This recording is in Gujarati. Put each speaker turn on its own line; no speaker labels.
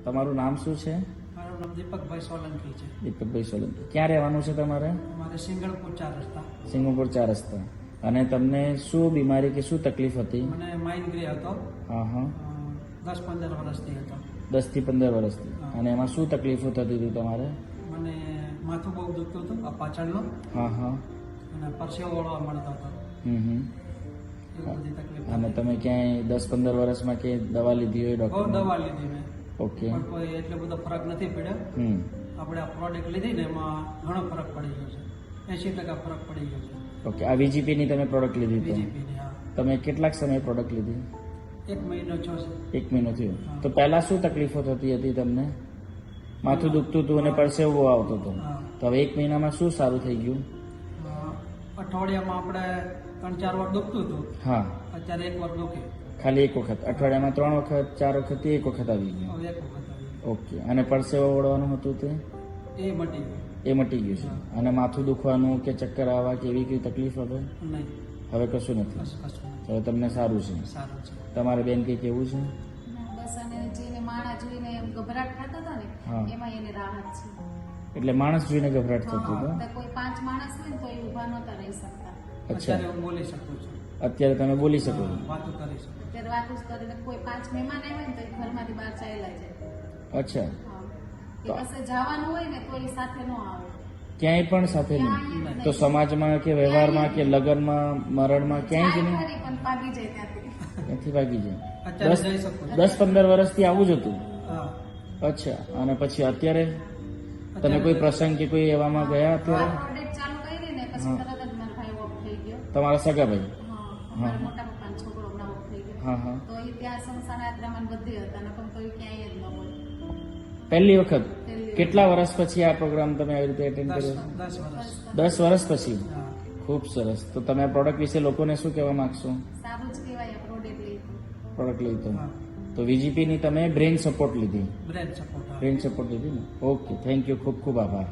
તમારું નામ શું છે?
મારું નામ દીપકભાઈ સોલંકી છે.
દીપકભાઈ સોલંકી. ક્યાં રહેવાનું છે તમારે?
મારે સિંગણપુર 4 રસ્તા.
સિંગપુર 4 રસ્તા. અને તમને શું બીમારી કે શું તકલીફ હતી?
મને માઇગ્રેન હતો.
હા હા.
10-15 વર્ષથી હતો.
10 થી 15 વર્ષથી. અને એમાં શું તકલીફો થતી હતી તમારે?
મને માથું બહુ દુખતું હતું આ પાછળનું.
હા હા.
અને પરસેવો વળવા મળતો હતો.
હમ.
એવી બધી તકલીફ.
અને તમે ક્યાંય 10-15 વર્ષમાં કે દવા લીધી હોય
બહુ
ડોક્ટર?
દવા લીધી મેં.
ઓકે.
પણ કોઈ એટલો બધો ફરક નથી પડ્યો. આપણે આ પ્રોડક્ટ લીધી ને એમાં ઘણો ફરક પડી ગયો છે. 80% ફરક પડી ગયો છે.
ઓકે. આ વીજીપીની તમે પ્રોડક્ટ લીધી તો
બીજીપીની. હા.
તમે કેટલાક સમય પ્રોડક્ટ લીધી?
1 મહિનો થયો છે.
1 મહિનો થયો. તો પહેલા શું તકલીફો થતી હતી તમને? માથું દુખતું હતું અને પરસેવો આવતો હતો.
હા.
તો હવે 1 મહિનામાં શું સારું થઈ ગયું?
અઠવાડિયામાં આપણે 3-4 વાર દુખતું હતું.
હા.
અત્યારે 1 વાર દુખે.
ખાલી 1 વખત. અઠવાડિયામાં 3 વખત 4 વખત 1 વખત આવી ગયું.
હવે 1 વખત આવી.
ઓકે. અને પરસેવો વળવાનું હતું તે
એ મટી ગયું.
એ મટી ગયું છે. અને માથું દુખવાનું કે ચક્કર આવવા કે એવી કઈ તકલીફ હવે?
નહીં.
હવે કશું નથી.
કશું
હવે તમને સારું છે.
સારું છે.
તમારે બેન કઈ કેવું છે?
બસ અને જેને માણા જોઈને એમ ગભરાટ થતો હતો
હા.
ને એમાં એને રાહત છે.
એટલે માણસ જોઈને ગભરાટ થતું હતું?
તો કોઈ 5 માણસ હોય ને તો એ ઊભા નહોતા રહી શકતા.
અચ્છા.
અત્યારે હું બોલી શકું છું.
અત્યારે તમે બોલી શકો છો?
વાતો કરી શકું.
ત્યારે વાતો જ કરીને કોઈ 5 મહેમાન આવ્યા ને તો એ ઘરમાંથી બહાર ચાલ્યા જાય.
અચ્છા.
હા. એ પાસે જવાનું હોય ને તો એ સાથે ન આવે.
ક્યાંય પણ સાથે નહીં?
ક્યાંય
તો સમાજમાં કે વ્યવહારમાં કે લગ્નમાં મરણમાં ક્યાંય જ નહીં?
જાય ખરી પણ ભાગી જાય ત્યાંથી.
ત્યાંથી ભાગી જાય.
અત્યારે જઈ શકું છું.
10-15 વર્ષથી આવું જ હતું?
હા.
અચ્છા. અને પછી અત્યારે તમે કોઈ પ્રસંગ કે કોઈ એવામાં ગયા
આ
અત્યારે?
પ્રોડક્ટ ચાલુ કરી ને પછી તરત જ મારો ભાઈ ઓફ થઈ ગયો.
તમારા સગા ભાઈ?
હા. અમારા મોટા પપ્પાનો છોકરો હમણાં ઓફ થઈ ગયો.
હા હા.
તો એ ત્યાં સંસાર યાત્રામાં બધી હતા ને પણ કોઈ ક્યાંય જ ન હોય.
પહેલી વખત?
પહેલી
કેટલા વર્ષ પછી આ પ્રોગ્રામ તમે આવી રીતે એટેન્ડ કર્યો?
10 વર્ષ.
10 વર્ષ પછી.
હા.
ખૂબ સરસ. તો તમે આ પ્રોડક્ટ વિશે લોકોને શું કહેવા માંગશો?
સારું જ કહેવાય આ પ્રોડક્ટ લઈ.
પ્રોડક્ટ લઈ તો
હા.
તો વીજીપીની તમે બ્રેન સપોર્ટ લીધી?
Brain support.
બ્રેન સપોર્ટ લીધી ને? ઓકે. Thank you. ખૂબ ખૂબ આભાર.